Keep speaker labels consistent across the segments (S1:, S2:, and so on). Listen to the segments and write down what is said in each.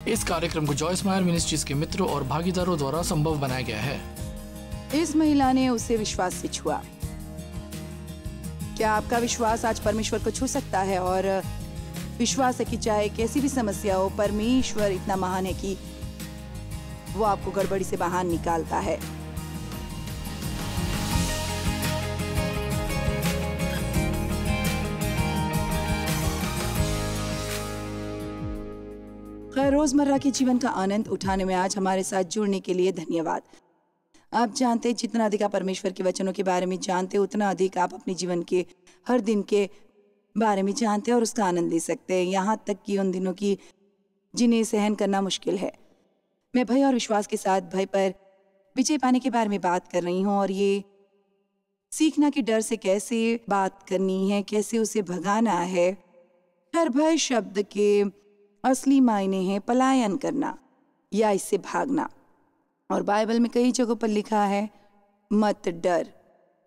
S1: इस कार्यक्रम को जॉयस मायर मिनिस्ट्रीज के मित्रों और भागीदारों द्वारा संभव बनाया गया है।
S2: इस महिला ने उसे विश्वास से छुआ। क्या आपका विश्वास आज परमेश्वर को छू सकता है? और विश्वास है कि चाहे कैसी भी समस्या हो, परमेश्वर इतना महान है कि वो आपको गड़बड़ी से बाहर निकालता है। खैर, रोजमर्रा के जीवन का आनंद उठाने में आज हमारे साथ जुड़ने के लिए धन्यवाद। आप जानते हैं, जितना अधिक आप परमेश्वर के वचनों के बारे में जानते हैं, उतना अधिक आप अपने जीवन के हर दिन के बारे में जानते हैं और उसका आनंद ले सकते हैं, यहाँ तक कि उन दिनों की जिन्हें सहन करना मुश्किल है। मैं भय और विश्वास के साथ भय पर विजय पाने के बारे में बात कर रही हूँ और ये सीखना कि डर से कैसे बात करनी है, कैसे उसे भगाना है। हर भय शब्द के असली मायने हैं पलायन करना या इससे भागना। और बाइबल में कई जगहों पर लिखा है, मत डर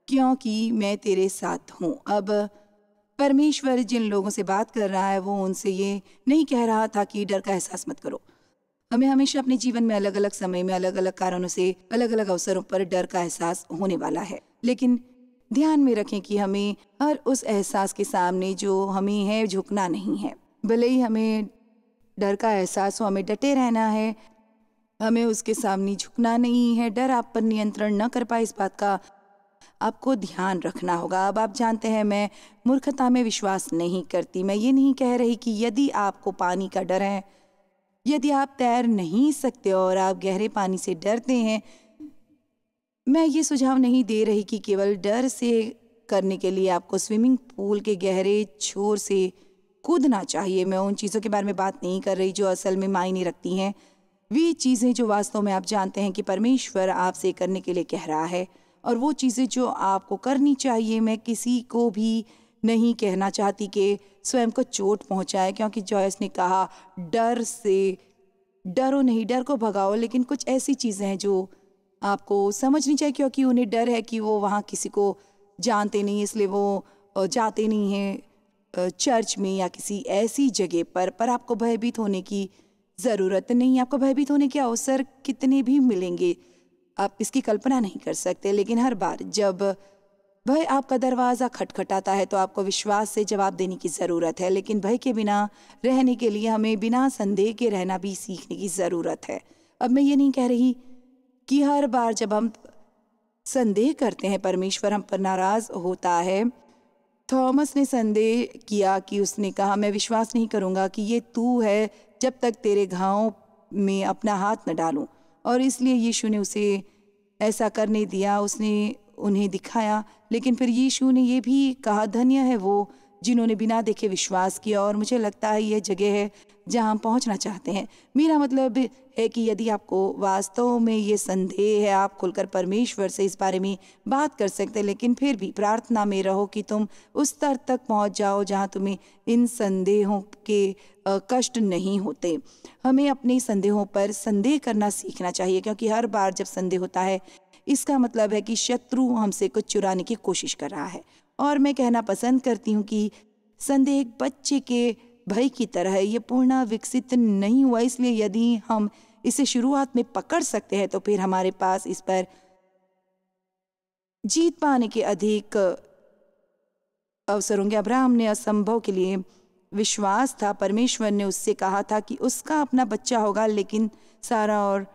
S2: क्योंकि मैं तेरे साथ हूँ। अब परमेश्वर जिन लोगों से बात कर रहा है वो उनसे ये नहीं कह रहा था कि डर का एहसास मत करो। हमें हमेशा अपने जीवन में अलग अलग समय में अलग अलग कारणों से अलग अलग अवसरों पर डर का एहसास होने वाला है, लेकिन ध्यान में रखें कि हमें हर उस एहसास के सामने जो हमें है झुकना नहीं है। भले ही हमें डर का एहसास हो, हमें डटे रहना है, हमें उसके सामने झुकना नहीं है। डर आप पर नियंत्रण न कर पाए, इस बात का आपको ध्यान रखना होगा। अब आप जानते हैं, मैं मूर्खता में विश्वास नहीं करती। मैं ये नहीं कह रही कि यदि आपको पानी का डर है, यदि आप तैर नहीं सकते और आप गहरे पानी से डरते हैं, मैं ये सुझाव नहीं दे रही कि केवल डर से करने के लिए आपको स्विमिंग पूल के गहरे छोर से कूदना चाहिए। मैं उन चीज़ों के बारे में बात नहीं कर रही जो असल में मायने रखती हैं। वे चीज़ें जो वास्तव में आप जानते हैं कि परमेश्वर आपसे करने के लिए कह रहा है, और वो चीज़ें जो आपको करनी चाहिए। मैं किसी को भी नहीं कहना चाहती कि स्वयं को चोट पहुंचाए, क्योंकि जॉयस ने कहा डर से डरो नहीं, डर को भगाओ। लेकिन कुछ ऐसी चीज़ें हैं जो आपको समझनी चाहिए, क्योंकि उन्हें डर है कि वो वहाँ किसी को जानते नहीं, इसलिए वो जाते नहीं हैं चर्च में या किसी ऐसी जगह पर आपको भयभीत होने की ज़रूरत नहीं। आपको भयभीत होने के अवसर कितने भी मिलेंगे, आप इसकी कल्पना नहीं कर सकते। लेकिन हर बार जब भय आपका दरवाज़ा खटखटाता है तो आपको विश्वास से जवाब देने की ज़रूरत है। लेकिन भय के बिना रहने के लिए हमें बिना संदेह के रहना भी सीखने की ज़रूरत है। अब मैं ये नहीं कह रही कि हर बार जब हम संदेह करते हैं परमेश्वर हम पर नाराज़ होता है। थॉमस ने संदेह किया कि उसने कहा, मैं विश्वास नहीं करूँगा कि ये तू है जब तक तेरे घाव में अपना हाथ न डालूं। और इसलिए यीशु ने उसे ऐसा करने दिया, उसने उन्हें दिखाया। लेकिन फिर यीशु ने ये भी कहा, धन्य है वो जिन्होंने बिना देखे विश्वास किया। और मुझे लगता है यह जगह है जहां हम पहुंचना चाहते हैं। मेरा मतलब है कि यदि आपको वास्तव में ये संदेह है, आप खुलकर परमेश्वर से इस बारे में बात कर सकते हैं। लेकिन फिर भी प्रार्थना में रहो कि तुम उस स्तर तक पहुंच जाओ जहां तुम्हें इन संदेहों के कष्ट नहीं होते। हमें अपने संदेहों पर संदेह करना सीखना चाहिए, क्योंकि हर बार जब संदेह होता है इसका मतलब है कि शत्रु हमसे कुछ चुराने की कोशिश कर रहा है। और मैं कहना पसंद करती हूँ कि संदेह एक बच्चे के भय की तरह है, ये पूर्ण विकसित नहीं हुआ। इसलिए यदि हम इसे शुरुआत में पकड़ सकते हैं तो फिर हमारे पास इस पर जीत पाने के अधिक अवसर होंगे। अब्राहम ने असंभव के लिए विश्वास था। परमेश्वर ने उससे कहा था कि उसका अपना बच्चा होगा, लेकिन सारा और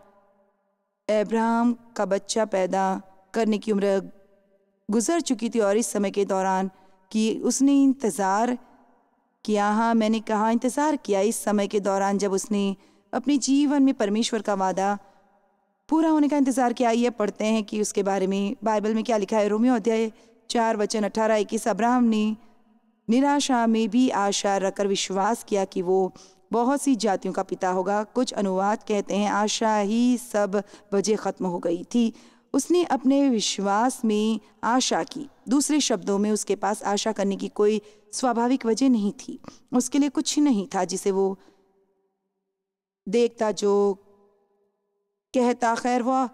S2: अब्राहम का बच्चा पैदा करने की उम्र गुजर चुकी थी। और इस समय के दौरान कि उसने इंतज़ार किया, हाँ मैंने कहा इंतज़ार किया, इस समय के दौरान जब उसने अपने जीवन में परमेश्वर का वादा पूरा होने का इंतज़ार किया। ये पढ़ते हैं कि उसके बारे में बाइबल में क्या लिखा है। रोमियो अध्याय 4:18-21। अब्राहम ने निराशा में भी आशा रखकर विश्वास किया कि वो बहुत सी जातियों का पिता होगा। कुछ अनुवाद कहते हैं आशा ही सब वजह ख़त्म हो गई थी। उसने अपने विश्वास में आशा की। दूसरे शब्दों में उसके पास आशा करने की कोई स्वाभाविक वजह नहीं थी। उसके लिए कुछ नहीं था जिसे वो देखता जो कहता खैर वह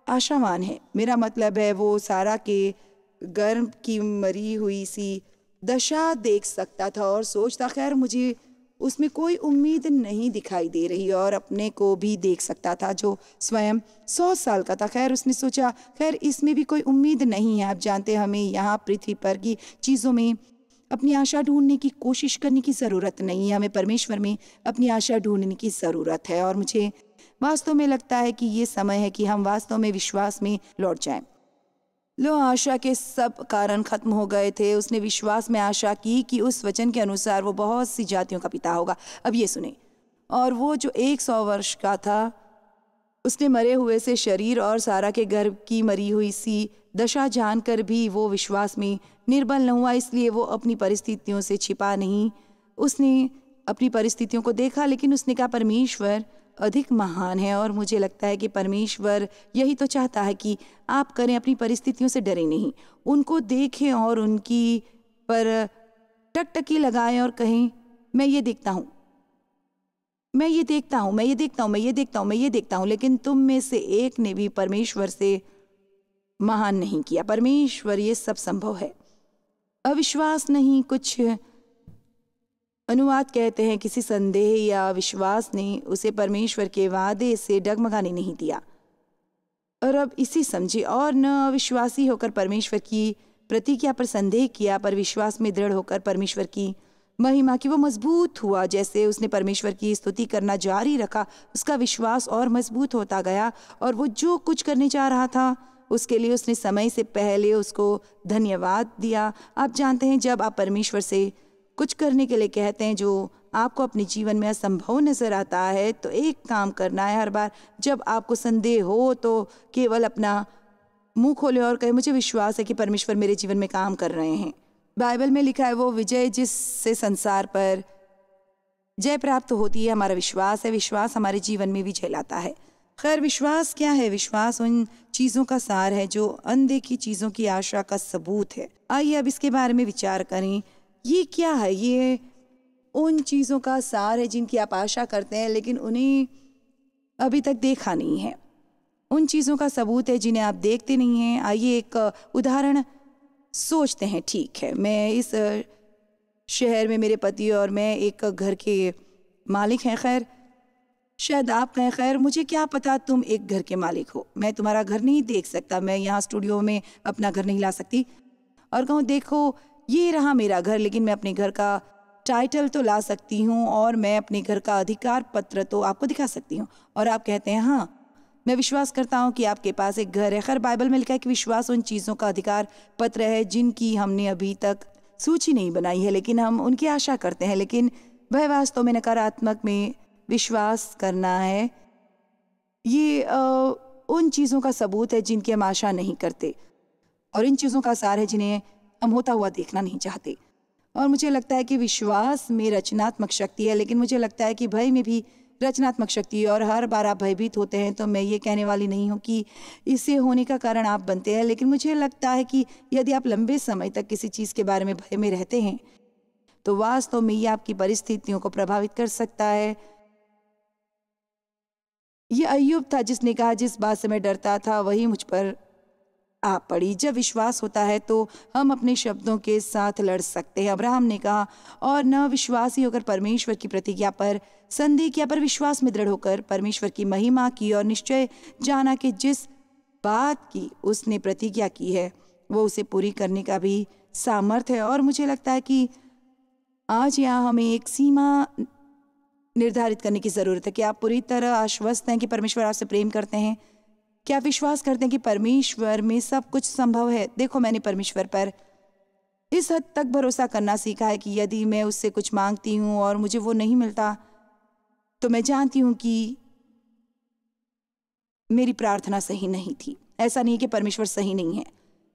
S2: आशावान है। मेरा मतलब है वो सारा के गर्भ की मरी हुई सी दशा देख सकता था और सोचता खैर मुझे उसमें कोई उम्मीद नहीं दिखाई दे रही और अपने को भी देख सकता था जो स्वयं 100 साल का था। खैर उसने सोचा खैर इसमें भी कोई उम्मीद नहीं है। आप जानते हैं हमें यहाँ पृथ्वी पर की चीज़ों में अपनी आशा ढूंढने की कोशिश करने की ज़रूरत नहीं है, हमें परमेश्वर में अपनी आशा ढूंढने की ज़रूरत है। और मुझे वास्तव में लगता है कि ये समय है कि हम वास्तव में विश्वास में लौट जाएं। लो आशा के सब कारण खत्म हो गए थे। उसने विश्वास में आशा की कि उस वचन के अनुसार वो बहुत सी जातियों का पिता होगा। अब ये सुने, और वो जो 100 वर्ष का था उसने मरे हुए से शरीर और सारा के गर्भ की मरी हुई सी दशा जानकर भी वो विश्वास में निर्बल न हुआ। इसलिए वो अपनी परिस्थितियों से छिपा नहीं, उसने अपनी परिस्थितियों को देखा, लेकिन उसने कहा परमेश्वर अधिक महान है। और मुझे लगता है कि परमेश्वर यही तो चाहता है कि आप करें, अपनी परिस्थितियों से डरें नहीं, उनको देखें और उनकी पर टकटकी लगाएं और कहें मैं ये देखता हूँ, मैं ये देखता हूँ, मैं ये देखता हूँ, मैं ये देखता हूँ, मैं ये देखता हूँ। लेकिन तुम में से एक ने भी परमेश्वर से महान नहीं किया। परमेश्वर ये सब संभव है। अविश्वास नहीं, कुछ अनुवाद कहते हैं किसी संदेह या विश्वास ने उसे परमेश्वर के वादे से डगमगाने नहीं दिया। और अब इसी समझे, और न अविश्वासी होकर परमेश्वर की प्रतिज्ञा पर संदेह किया, पर विश्वास में दृढ़ होकर परमेश्वर की महिमा की वो मजबूत हुआ। जैसे उसने परमेश्वर की स्तुति करना जारी रखा, उसका विश्वास और मजबूत होता गया और वो जो कुछ करने जा रहा था उसके लिए उसने समय से पहले उसको धन्यवाद दिया। आप जानते हैं जब आप परमेश्वर से कुछ करने के लिए कहते हैं जो आपको अपने जीवन में असंभव नजर आता है, तो एक काम करना है, हर बार जब आपको संदेह हो तो केवल अपना मुंह खोले और कहे मुझे विश्वास है कि परमेश्वर मेरे जीवन में काम कर रहे हैं। बाइबल में लिखा है वो विजय जिससे संसार पर जय प्राप्त होती है हमारा विश्वास है। विश्वास हमारे जीवन में विजय लाता है। खैर विश्वास क्या है? विश्वास उन चीज़ों का सार है जो अनदेखी चीज़ों की आशा का सबूत है। आइए अब इसके बारे में विचार करें। ये क्या है? ये उन चीज़ों का सार है जिनकी आप आशा करते हैं लेकिन उन्हें अभी तक देखा नहीं है। उन चीज़ों का सबूत है जिन्हें आप देखते नहीं हैं। आइए एक उदाहरण सोचते हैं। ठीक है, मैं इस शहर में, मेरे पति और मैं एक घर के मालिक हैं। खैर शायद आप कहें खैर मुझे क्या पता तुम एक घर के मालिक हो, मैं तुम्हारा घर नहीं देख सकता, मैं यहाँ स्टूडियो में अपना घर नहीं ला सकती और कहूँ देखो ये रहा मेरा घर, लेकिन मैं अपने घर का टाइटल तो ला सकती हूँ और मैं अपने घर का अधिकार पत्र तो आपको दिखा सकती हूँ। और आप कहते हैं हाँ मैं विश्वास करता हूँ कि आपके पास एक घर है। खैर बाइबल में लिखा है कि विश्वास उन चीज़ों का अधिकार पत्र है जिनकी हमने अभी तक सूची नहीं बनाई है, लेकिन हम उनकी आशा करते हैं। लेकिन वह वास्तव में नकारात्मक में विश्वास करना है। ये उन चीज़ों का सबूत है जिनकी हम आशा नहीं करते और इन चीज़ों का सार है जिन्हें हम होता हुआ देखना नहीं चाहते। और मुझे लगता है कि विश्वास में रचनात्मक शक्ति है, लेकिन मुझे लगता है कि भय में भी रचनात्मक शक्ति है। और हर बार आप भयभीत होते हैं तो मैं ये कहने वाली नहीं हूँ कि इसे होने का कारण आप बनते हैं, लेकिन मुझे लगता है कि यदि आप लंबे समय तक किसी चीज़ के बारे में भय में रहते हैं तो वास्तव में ये आपकी परिस्थितियों को प्रभावित कर सकता है। ये अय्यूब था जिसने कहा जिस बात से मैं डरता था वही मुझ पर आ पड़ी। जब विश्वास होता है तो हम अपने शब्दों के साथ लड़ सकते हैं। अब्राहम ने कहा और न विश्वासी होकर परमेश्वर की प्रतिज्ञा पर संदेह किया, पर विश्वास में दृढ़ होकर परमेश्वर की महिमा की और निश्चय जाना कि जिस बात की उसने प्रतिज्ञा की है वो उसे पूरी करने का भी सामर्थ्य है। और मुझे लगता है कि आज यहाँ हमें एक सीमा निर्धारित करने की ज़रूरत है कि आप पूरी तरह आश्वस्त हैं कि परमेश्वर आपसे प्रेम करते हैं। क्या आप विश्वास करते हैं कि परमेश्वर में सब कुछ संभव है? देखो मैंने परमेश्वर पर इस हद तक भरोसा करना सीखा है कि यदि मैं उससे कुछ मांगती हूँ और मुझे वो नहीं मिलता तो मैं जानती हूँ कि मेरी प्रार्थना सही नहीं थी। ऐसा नहीं कि परमेश्वर सही नहीं है,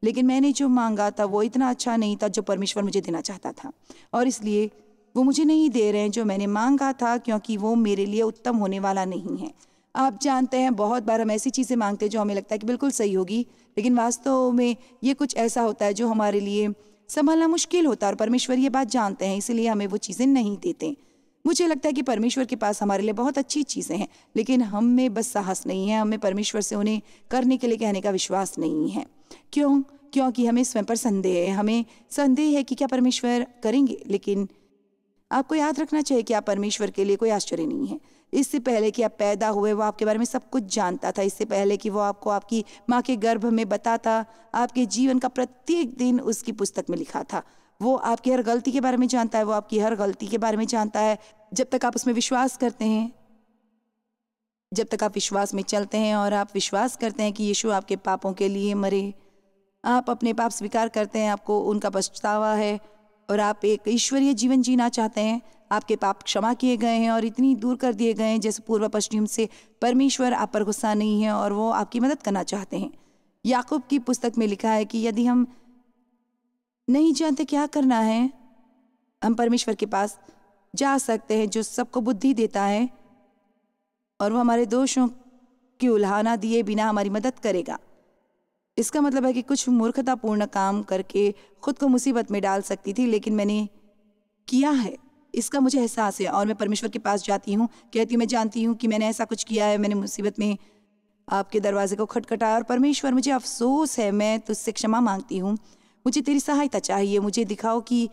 S2: लेकिन मैंने जो मांगा था वो इतना अच्छा नहीं था जो परमेश्वर मुझे देना चाहता था, और इसलिए वो मुझे नहीं दे रहे हैं जो मैंने मांगा था, क्योंकि वो मेरे लिए उत्तम होने वाला नहीं है। आप जानते हैं बहुत बार हम ऐसी चीज़ें मांगते हैं जो हमें लगता है कि बिल्कुल सही होगी, लेकिन वास्तव में ये कुछ ऐसा होता है जो हमारे लिए संभालना मुश्किल होता है और परमेश्वर ये बात जानते हैं, इसलिए हमें वो चीज़ें नहीं देते। मुझे लगता है कि परमेश्वर के पास हमारे लिए बहुत अच्छी चीज़ें हैं, लेकिन हम में बस साहस नहीं है, हमें परमेश्वर से उन्हें करने के लिए कहने का विश्वास नहीं है। क्यों? क्योंकि हमें स्वयं पर संदेह है। हमें संदेह है कि क्या परमेश्वर करेंगे, लेकिन आपको याद रखना चाहिए कि आप परमेश्वर के लिए कोई आश्चर्य नहीं है। इससे पहले कि आप पैदा हुए वो आपके बारे में सब कुछ जानता था। इससे पहले कि वो आपको आपकी माँ के गर्भ में बताता, आपके जीवन का प्रत्येक दिन उसकी पुस्तक में लिखा था। वो आपकी हर गलती के बारे में जानता है, वो आपकी हर गलती के बारे में जानता है। जब तक आप उसमें विश्वास करते हैं, जब तक आप विश्वास में चलते हैं और आप विश्वास करते हैं कि यीशु आपके पापों के लिए मरे, आप अपने पाप स्वीकार करते हैं, आपको उनका पछतावा है और आप एक ईश्वरीय जीवन जीना चाहते हैं, आपके पाप क्षमा किए गए हैं और इतनी दूर कर दिए गए हैं जैसे पूर्व पश्चिम से परमेश्वर आप पर गुस्सा नहीं है और वो आपकी मदद करना चाहते हैं। याकूब की पुस्तक में लिखा है कि यदि हम नहीं जानते क्या करना है, हम परमेश्वर के पास जा सकते हैं जो सबको बुद्धि देता है और वो हमारे दोषों की उल्हाना दिए बिना हमारी मदद करेगा। इसका मतलब है कि कुछ मूर्खतापूर्ण काम करके खुद को मुसीबत में डाल सकती थी, लेकिन मैंने किया है, इसका मुझे एहसास है और मैं परमेश्वर के पास जाती हूँ, कहती हूँ मैं जानती हूँ कि मैंने ऐसा कुछ किया है, मैंने मुसीबत में आपके दरवाजे को खटखटाया और परमेश्वर मुझे अफसोस है, मैं तुझसे क्षमा मांगती हूँ, मुझे तेरी सहायता चाहिए, मुझे दिखाओ कि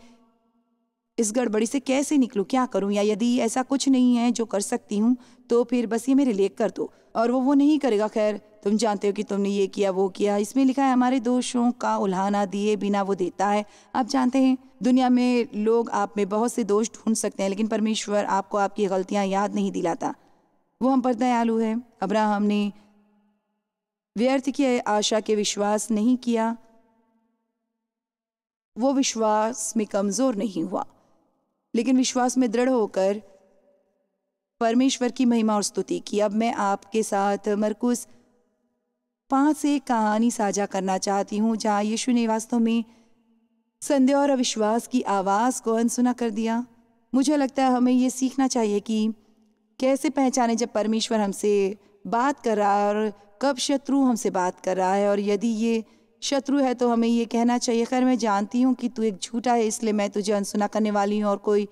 S2: इस गड़बड़ी से कैसे निकलूं, क्या करूं, या यदि ऐसा कुछ नहीं है जो कर सकती हूं तो फिर बस ये मेरे लिए कर दो। और वो नहीं करेगा। खैर, तुम जानते हो कि तुमने ये किया वो किया। इसमें लिखा है हमारे दोषों का उल्हाना दिए बिना वो देता है। आप जानते हैं दुनिया में लोग आप में बहुत से दोष ढूंढ सकते हैं, लेकिन परमेश्वर आपको आपकी गलतियां याद नहीं दिलाता। वो हम पर दयालु है। अब्राहम ने व्यर्थ की आशा के विश्वास नहीं किया, वो विश्वास में कमजोर नहीं हुआ, लेकिन विश्वास में दृढ़ होकर परमेश्वर की महिमा और स्तुति की। अब मैं आपके साथ मरकुस 5 से एक कहानी साझा करना चाहती हूँ जहाँ यीशु ने वास्तव में संदेह और अविश्वास की आवाज़ को अनसुना कर दिया। मुझे लगता है हमें ये सीखना चाहिए कि कैसे पहचाने जब परमेश्वर हमसे बात कर रहा है और कब शत्रु हमसे बात कर रहा है। और यदि ये शत्रु है तो हमें ये कहना चाहिए, खैर मैं जानती हूँ कि तू एक झूठा है, इसलिए मैं तुझे अनसुना करने वाली हूँ और कोई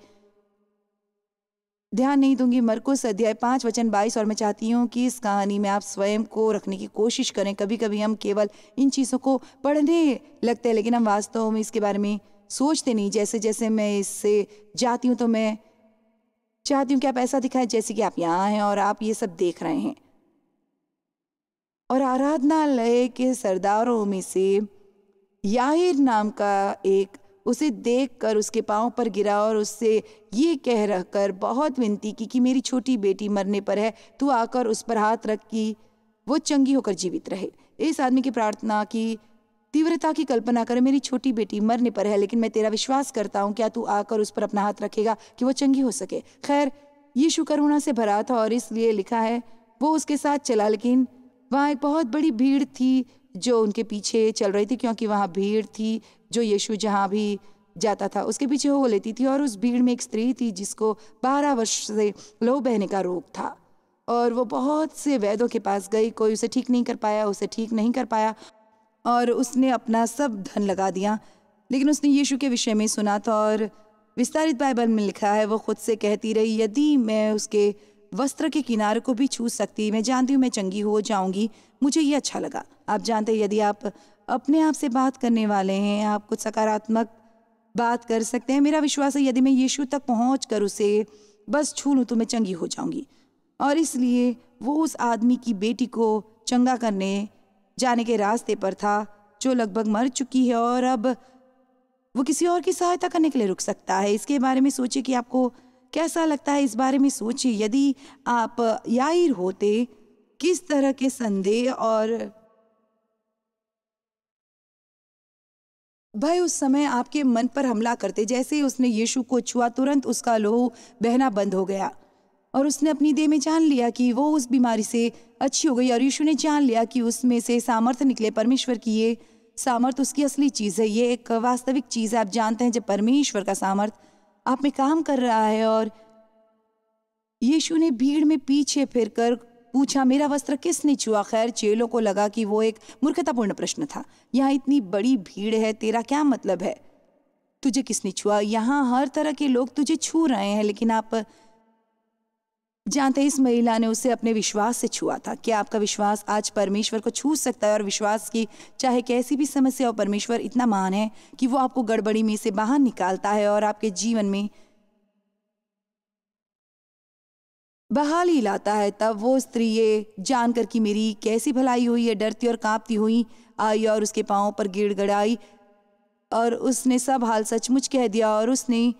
S2: ध्यान नहीं दूंगी। मरकुस अध्याय 5 वचन 22। और मैं चाहती हूँ कि इस कहानी में आप स्वयं को रखने की कोशिश करें। कभी कभी हम केवल इन चीज़ों को पढ़ने लगते हैं, लेकिन हम वास्तव में इसके बारे में सोचते नहीं। जैसे जैसे मैं इससे जाती हूँ तो मैं चाहती हूँ कि आप ऐसा दिखाएं जैसे कि आप यहाँ हैं और आप ये सब देख रहे हैं। और आराधनालय के सरदारों में से याहीर नाम का एक उसे देखकर उसके पांव पर गिरा और उससे ये कह रहकर बहुत विनती की कि मेरी छोटी बेटी मरने पर है, तू आकर उस पर हाथ रख कि वो चंगी होकर जीवित रहे। इस आदमी की प्रार्थना की तीव्रता की कल्पना कर। मेरी छोटी बेटी मरने पर है, लेकिन मैं तेरा विश्वास करता हूँ, क्या तू आकर उस पर अपना हाथ रखेगा कि वो चंगी हो सके। खैर, यीशु करुणा से भरा था और इसलिए लिखा है वो उसके साथ चला, लेकिन वहाँ एक बहुत बड़ी भीड़ थी जो उनके पीछे चल रही थी, क्योंकि वहाँ भीड़ थी जो यीशु जहाँ भी जाता था उसके पीछे हो लेती थी। और उस भीड़ में एक स्त्री थी जिसको 12 वर्ष से लहू बहने का रोग था और वो बहुत से वैद्यों के पास गई, कोई उसे ठीक नहीं कर पाया, उसे ठीक नहीं कर पाया और उसने अपना सब धन लगा दिया। लेकिन उसने यीशु के विषय में सुना था और विस्तारित बाइबल में लिखा है वो खुद से कहती रही, यदि मैं उसके वस्त्र के किनारे को भी छू सकती, मैं जानती हूँ मैं चंगी हो जाऊंगी। मुझे ये अच्छा लगा। आप जानते हैं यदि आप अपने आप से बात करने वाले हैं, आप कुछ सकारात्मक बात कर सकते हैं। मेरा विश्वास है यदि मैं यीशु तक पहुँच कर उसे बस छू लूँ तो मैं चंगी हो जाऊंगी। और इसलिए वो उस आदमी की बेटी को चंगा करने जाने के रास्ते पर था जो लगभग मर चुकी है और अब वो किसी और की सहायता करने के लिए रुक सकता है। इसके बारे में सोचिए कि आपको कैसा लगता है। इस बारे में सोचिए यदि आप याईर होते, किस तरह के संदेह और भय उस समय आपके मन पर हमला करते। जैसे ही उसने यीशु को छुआ तुरंत उसका लहू बहना बंद हो गया और उसने अपनी देह में जान लिया कि वो उस बीमारी से अच्छी हो गई। और यीशु ने जान लिया कि उसमें से सामर्थ्य निकले। परमेश्वर की ये सामर्थ उसकी असली चीज़ है, ये एक वास्तविक चीज़ है। आप जानते हैं जब परमेश्वर का सामर्थ आप में काम कर रहा है। और यीशु ने भीड़ में पीछे फिरकर पूछा, मेरा वस्त्र किसने छुआ? खैर, चेलों को लगा कि वो एक मूर्खतापूर्ण प्रश्न था। यहाँ इतनी बड़ी भीड़ है, तेरा क्या मतलब है? तुझे किसने छुआ? यहाँ हर तरह के लोग तुझे छू रहे हैं। लेकिन आप जानते हैं इस महिला ने उसे अपने विश्वास से छुआ था। क्या आपका विश्वास आज परमेश्वर को छू सकता है? और विश्वास की चाहे कैसी भी समस्या हो, परमेश्वर इतना महान है कि वो आपको गड़बड़ी में से बाहर निकालता है और आपके जीवन में बहाली लाता है। तब वो स्त्री ये जानकर कि मेरी कैसी भलाई हुई है, डरती और कांपती हुई आई और उसके पांवों पर गिड़गिड़ाई और उसने सब हाल सचमुच कह दिया। और उसने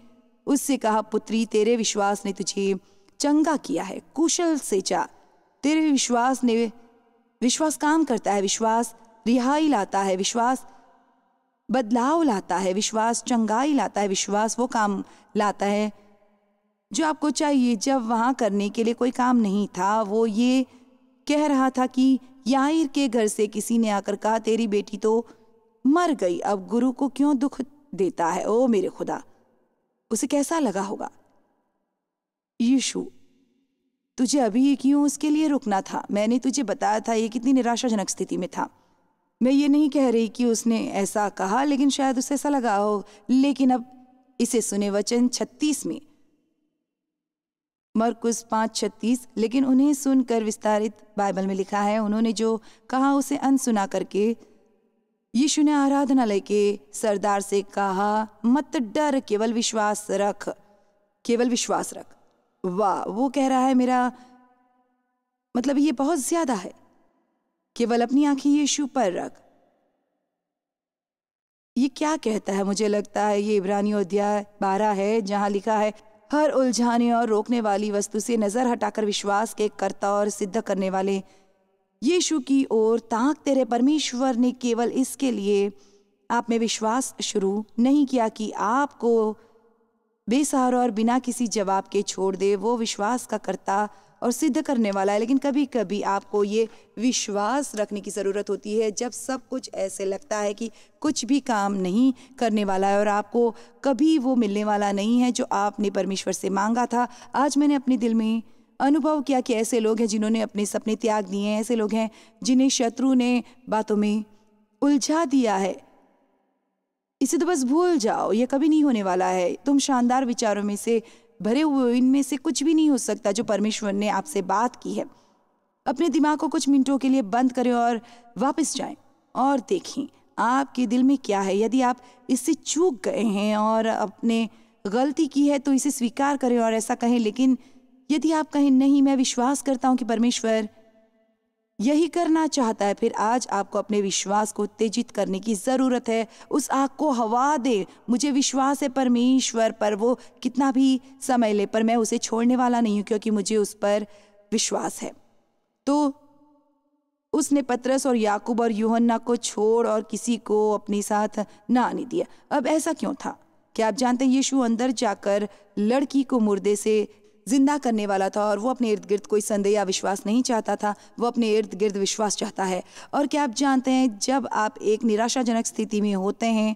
S2: उससे कहा, पुत्री, तेरे विश्वास ने तुझे चंगा किया है, कुशल से जा। तेरे विश्वास काम करता है, विश्वास रिहाई लाता है, विश्वास बदलाव लाता है, विश्वास चंगाई लाता है, विश्वास वो काम लाता है जो आपको चाहिए। जब वहाँ करने के लिए कोई काम नहीं था, वो ये कह रहा था कि याईर के घर से किसी ने आकर कहा, तेरी बेटी तो मर गई, अब गुरु को क्यों दुख देता है। ओ मेरे खुदा, उसे कैसा लगा होगा। यीशु, तुझे अभी क्यों उसके लिए रुकना था? मैंने तुझे बताया था ये कितनी निराशाजनक स्थिति में था। मैं ये नहीं कह रही कि उसने ऐसा कहा, लेकिन शायद उसे ऐसा लगा हो। लेकिन अब इसे सुने वचन 36 में, मरकुस 5:36। लेकिन उन्हें सुनकर, विस्तारित बाइबल में लिखा है, उन्होंने जो कहा उसे अनसुना करके यीशु ने आराधनालय के सरदार से कहा, मत डर, केवल विश्वास रख, केवल विश्वास रख। वाह, वो कह रहा है मेरा मतलब ये बहुत ज्यादा है। केवल अपनी आंखें यीशु पर रख। ये क्या कहता है? मुझे लगता है ये इब्रानियों अध्याय 12 है, जहां लिखा है, हर उलझाने और रोकने वाली वस्तु से नजर हटाकर विश्वास के कर्ता और सिद्ध करने वाले यीशु की ओर ताक। तेरे परमेश्वर ने केवल इसके लिए आप में विश्वास शुरू नहीं किया कि आपको बेसहारा और बिना किसी जवाब के छोड़ दे। वो विश्वास का कर्ता और सिद्ध करने वाला है। लेकिन कभी कभी आपको ये विश्वास रखने की ज़रूरत होती है जब सब कुछ ऐसे लगता है कि कुछ भी काम नहीं करने वाला है और आपको कभी वो मिलने वाला नहीं है जो आपने परमेश्वर से मांगा था। आज मैंने अपने दिल में अनुभव किया कि ऐसे लोग हैं जिन्होंने अपने सपने त्याग दिए हैं, ऐसे लोग हैं जिन्हें शत्रु ने बातों में उलझा दिया है। इसे तो बस भूल जाओ, ये कभी नहीं होने वाला है। तुम शानदार विचारों में से भरे हुए, इनमें से कुछ भी नहीं हो सकता जो परमेश्वर ने आपसे बात की है। अपने दिमाग को कुछ मिनटों के लिए बंद करें और वापस जाएं और देखें आपके दिल में क्या है। यदि आप इससे चूक गए हैं और अपने गलती की है तो इसे स्वीकार करें और ऐसा कहें। लेकिन यदि आप कहें, नहीं, मैं विश्वास करता हूं कि परमेश्वर यही करना चाहता है, फिर आज आपको अपने विश्वास को उत्तेजित करने की ज़रूरत है। उस आग को हवा दे। मुझे विश्वास है परमेश्वर पर, वो कितना भी समय ले, पर मैं उसे छोड़ने वाला नहीं हूँ क्योंकि मुझे उस पर विश्वास है। तो उसने पतरस और याकूब और यूहन्ना को छोड़ और किसी को अपने साथ ना आने दिया। अब ऐसा क्यों था? क्या आप जानते हैं, यीशु अंदर जाकर लड़की को मुर्दे से जिंदा करने वाला था और वो अपने इर्द गिर्द कोई संदेह या विश्वास नहीं चाहता था, वो अपने इर्द गिर्द विश्वास चाहता है। और क्या आप जानते हैं, जब आप एक निराशाजनक स्थिति में होते हैं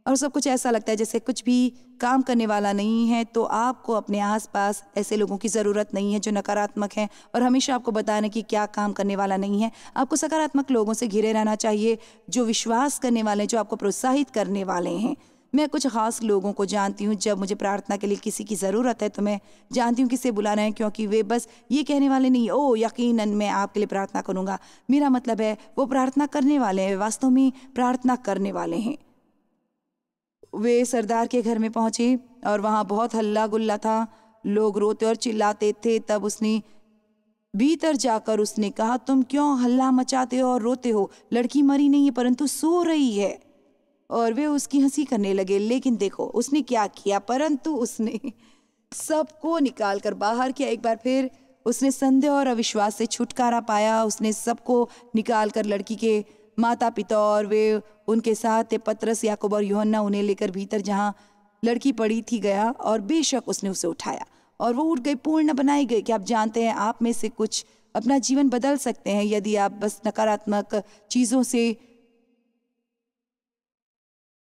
S2: और सब कुछ ऐसा लगता है जैसे कुछ भी काम करने वाला नहीं है, तो आपको अपने आसपास ऐसे लोगों की ज़रूरत नहीं है जो नकारात्मक हैं और हमेशा आपको बताने कि क्या काम करने वाला नहीं है। आपको सकारात्मक लोगों से घिरे रहना चाहिए जो विश्वास करने वाले हैं, जो आपको प्रोत्साहित करने वाले हैं। मैं कुछ ख़ास लोगों को जानती हूँ, जब मुझे प्रार्थना के लिए किसी की ज़रूरत है तो मैं जानती हूँ किसे बुलाना है, क्योंकि वे बस ये कहने वाले नहीं, ओ यकीनन मैं आपके लिए प्रार्थना करूँगा। मेरा मतलब है वो प्रार्थना करने वाले हैं, वास्तव में प्रार्थना करने वाले हैं। वे सरदार के घर में पहुँचे और वहाँ बहुत हल्ला गुल्ला था, लोग रोते और चिल्लाते थे। तब उसने भीतर जाकर उसने कहा, तुम क्यों हल्ला मचाते हो और रोते हो? लड़की मरी नहीं है परंतु सो रही है। और वे उसकी हंसी करने लगे। लेकिन देखो उसने क्या किया, परंतु उसने सबको निकाल कर बाहर किया। एक बार फिर उसने संदेह और अविश्वास से छुटकारा पाया। उसने सबको निकाल कर लड़की के माता पिता और वे उनके साथ थे, पतरस, याकूब और यूहन्ना, उन्हें लेकर भीतर जहाँ लड़की पड़ी थी गया और बेशक उसने उसे उठाया और वो उठ गई, पूर्ण बनाई गई। कि आप जानते हैं, आप में से कुछ अपना जीवन बदल सकते हैं यदि आप बस नकारात्मक चीज़ों से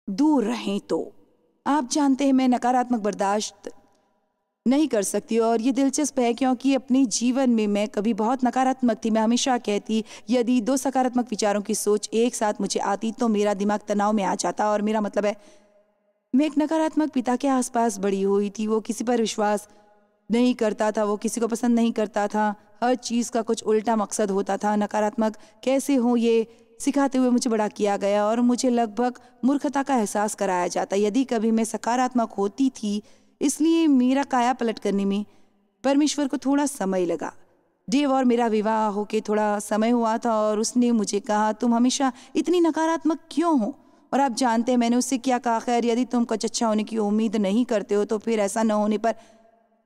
S2: दूर रहें। तो आप जानते हैं, मैं नकारात्मक बर्दाश्त नहीं कर सकती और ये दिलचस्प है क्योंकि अपने जीवन में मैं कभी बहुत नकारात्मक थी। मैं हमेशा कहती, यदि 2 सकारात्मक विचारों की सोच एक साथ मुझे आती तो मेरा दिमाग तनाव में आ जाता। और मेरा मतलब है, मैं एक नकारात्मक पिता के आसपास बड़ी हुई थी। वो किसी पर विश्वास नहीं करता था, वो किसी को पसंद नहीं करता था, हर चीज़ का कुछ उल्टा मकसद होता था। नकारात्मक कैसे हो ये सिखाते हुए मुझे बड़ा किया गया और मुझे लगभग मूर्खता का एहसास कराया जाता। यदि कभी मैं सकारात्मक होती थी, इसलिए मेरा काया पलट करने में परमेश्वर को थोड़ा समय लगा। देव और मेरा विवाह होके थोड़ा समय हुआ था और उसने मुझे कहा, तुम हमेशा इतनी नकारात्मक क्यों हो? और आप जानते हैं मैंने उससे क्या कहा, खैर यदि तुम कुछ अच्छा होने की उम्मीद नहीं करते हो तो फिर ऐसा न होने पर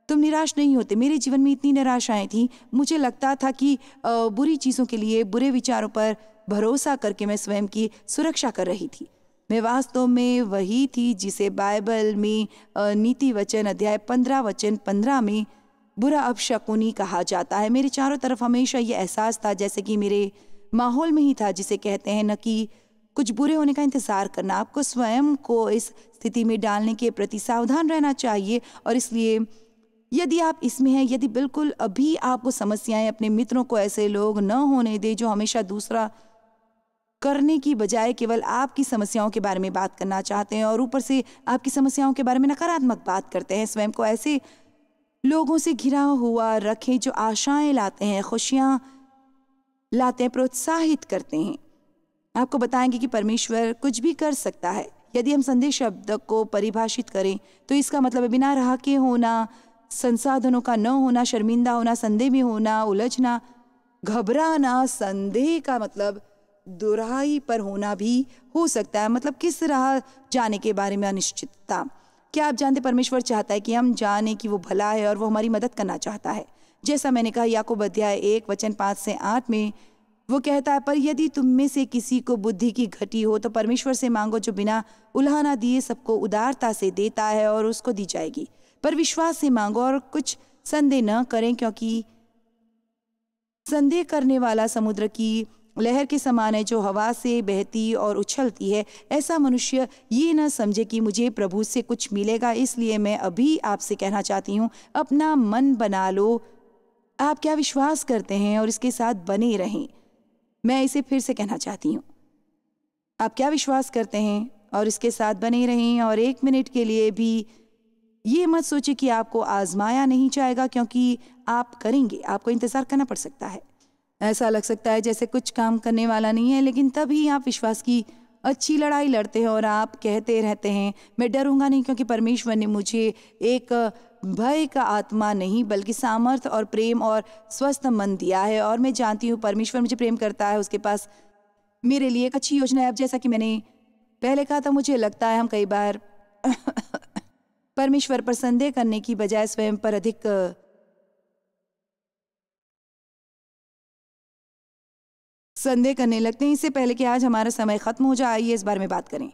S2: तुम निराश नहीं होते। मेरे जीवन में इतनी निराशाएं थी, मुझे लगता था कि बुरी चीज़ों के लिए, बुरे विचारों पर भरोसा करके मैं स्वयं की सुरक्षा कर रही थी। मैं वास्तव में वही थी जिसे बाइबल में नीति वचन अध्याय 15 वचन 15 में बुरा अपशकुनी कहा जाता है। मेरे चारों तरफ हमेशा ये एहसास था जैसे कि मेरे माहौल में ही था, जिसे कहते हैं न कि कुछ बुरे होने का इंतज़ार करना। आपको स्वयं को इस स्थिति में डालने के प्रति सावधान रहना चाहिए। और इसलिए यदि आप इसमें हैं, यदि बिल्कुल अभी आपको समस्याएं, अपने मित्रों को ऐसे लोग न होने दे जो हमेशा दूसरा करने की बजाय केवल आपकी समस्याओं के बारे में बात करना चाहते हैं और ऊपर से आपकी समस्याओं के बारे में नकारात्मक बात करते हैं। स्वयं को ऐसे लोगों से घिरा हुआ रखें जो आशाएं लाते हैं, खुशियां लाते हैं, प्रोत्साहित करते हैं, आपको बताएंगे कि परमेश्वर कुछ भी कर सकता है। यदि हम संदेह शब्द को परिभाषित करें तो इसका मतलब है बिना राह के होना, संसाधनों का न होना, शर्मिंदा होना, संदेह में होना, उलझना, घबराना। संदेह का मतलब दुराई पर होना भी हो सकता है, मतलब किस राह जाने के बारे में अनिश्चितता। क्या आप जानते परमेश्वर चाहता है कि हम जाने कि वो भला है और वो हमारी मदद करना चाहता है। जैसा मैंने कहा याकूब अध्याय 1 वचन 5 से 8 में वो कहता है, पर यदि तुम में से किसी को बुद्धि की घटी हो तो परमेश्वर से मांगो जो बिना उलाहना दिए सबको उदारता से देता है और उसको दी जाएगी। पर विश्वास से मांगो और कुछ संदेह न करें, क्योंकि संदेह करने वाला समुद्र की लहर के समान है जो हवा से बहती और उछलती है। ऐसा मनुष्य ये न समझे कि मुझे प्रभु से कुछ मिलेगा। इसलिए मैं अभी आपसे कहना चाहती हूँ, अपना मन बना लो, आप क्या विश्वास करते हैं और इसके साथ बने रहें। मैं इसे फिर से कहना चाहती हूँ, आप क्या विश्वास करते हैं और इसके साथ बने रहें। और 1 मिनट के लिए भी ये मत सोचिए कि आपको आजमाया नहीं जाएगा, क्योंकि आप करेंगे, आपको इंतज़ार करना पड़ सकता है। ऐसा लग सकता है जैसे कुछ काम करने वाला नहीं है, लेकिन तभी आप विश्वास की अच्छी लड़ाई लड़ते हैं और आप कहते रहते हैं, मैं डरूंगा नहीं, क्योंकि परमेश्वर ने मुझे एक भय का आत्मा नहीं बल्कि सामर्थ और प्रेम और स्वस्थ मन दिया है। और मैं जानती हूँ परमेश्वर मुझे प्रेम करता है, उसके पास मेरे लिए एक अच्छी योजना है। अब जैसा कि मैंने पहले कहा था, मुझे लगता है हम कई बार परमेश्वर पर संदेह करने की बजाय स्वयं पर अधिक संदेह करने लगते हैं। इससे पहले कि आज हमारा समय खत्म हो जाए, आइए इस बारे में बात करें।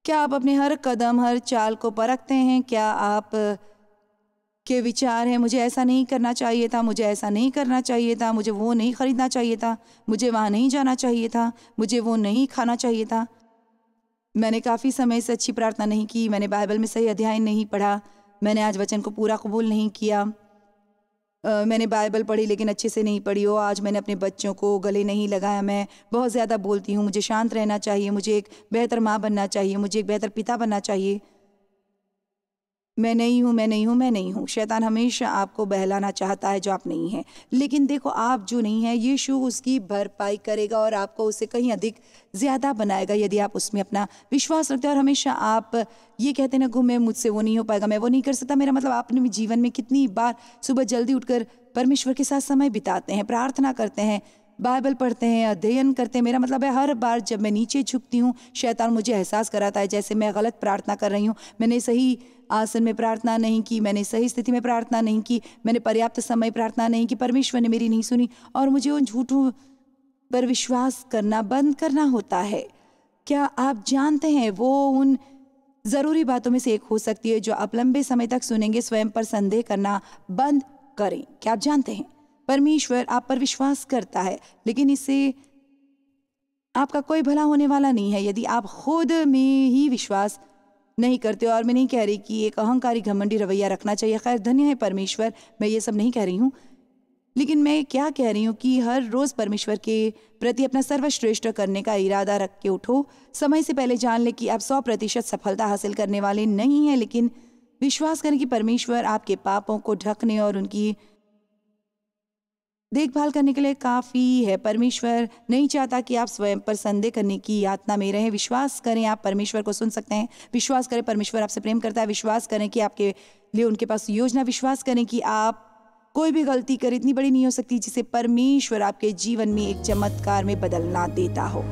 S2: क्या आप अपने हर कदम, हर चाल को परखते हैं? क्या आप के विचार हैं, मुझे ऐसा नहीं करना चाहिए था, मुझे ऐसा नहीं करना चाहिए था, मुझे वो नहीं खरीदना चाहिए था, मुझे वहाँ नहीं जाना चाहिए था, मुझे वो नहीं खाना चाहिए था, मैंने काफ़ी समय से अच्छी प्रार्थना नहीं की, मैंने बाइबल में सही अध्याय नहीं पढ़ा, मैंने आज वचन को पूरा कबूल नहीं किया, मैंने बाइबल पढ़ी लेकिन अच्छे से नहीं पढ़ी हो, आज मैंने अपने बच्चों को गले नहीं लगाया, मैं बहुत ज़्यादा बोलती हूँ, मुझे शांत रहना चाहिए, मुझे एक बेहतर माँ बनना चाहिए, मुझे एक बेहतर पिता बनना चाहिए, मैं नहीं हूँ, मैं नहीं हूँ, मैं नहीं हूँ। शैतान हमेशा आपको बहलाना चाहता है जो आप नहीं हैं। लेकिन देखो, आप जो नहीं हैं, यीशु उसकी भरपाई करेगा और आपको उससे कहीं अधिक ज़्यादा बनाएगा यदि आप उसमें अपना विश्वास रखते हैं। और हमेशा आप ये कहते हैं ना, मैं मुझसे वो नहीं हो पाएगा, मैं वो नहीं कर सकता। मेरा मतलब आप अपने जीवन में कितनी बार सुबह जल्दी उठकर परमेश्वर के साथ समय बिताते हैं, प्रार्थना करते हैं, बाइबल पढ़ते हैं, अध्ययन करते हैं। मेरा मतलब है हर बार जब मैं नीचे झुकती हूँ, शैतान मुझे एहसास कराता है जैसे मैं गलत प्रार्थना कर रही हूँ, मैंने सही आसन में प्रार्थना नहीं की, मैंने सही स्थिति में प्रार्थना नहीं की, मैंने पर्याप्त समय प्रार्थना नहीं की, परमेश्वर ने मेरी नहीं सुनी, और मुझे उन झूठों पर विश्वास करना बंद करना होता है। क्या आप जानते हैं वो उन ज़रूरी बातों में से एक हो सकती है जो आप लंबे समय तक सुनेंगे। स्वयं पर संदेह करना बंद करें। क्या आप जानते हैं परमेश्वर आप पर विश्वास करता है, लेकिन इससे आपका कोई भला होने वाला नहीं है यदि आप खुद में ही विश्वास नहीं करते हो। और मैं नहीं कह रही कि एक अहंकारी घमंडी रवैया रखना चाहिए, खैर धन्य है परमेश्वर, मैं ये सब नहीं कह रही हूँ। लेकिन मैं क्या कह रही हूँ कि हर रोज़ परमेश्वर के प्रति अपना सर्वश्रेष्ठ करने का इरादा रख के उठो। समय से पहले जान ले कि आप 100% सफलता हासिल करने वाले नहीं हैं, लेकिन विश्वास करें कि परमेश्वर आपके पापों को ढकने और उनकी देखभाल करने के लिए काफ़ी है। परमेश्वर नहीं चाहता कि आप स्वयं पर संदेह करने की यातना में रहें। विश्वास करें आप परमेश्वर को सुन सकते हैं, विश्वास करें परमेश्वर आपसे प्रेम करता है, विश्वास करें कि आपके लिए उनके पास योजना। विश्वास करें कि आप कोई भी गलती कर इतनी बड़ी नहीं हो सकती जिसे परमेश्वर आपके जीवन में एक चमत्कार में बदलना देता हो।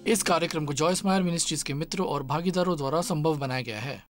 S1: इस कार्यक्रम को जॉयस मायर मिनिस्ट्रीज के मित्रों और भागीदारों द्वारा संभव बनाया गया है।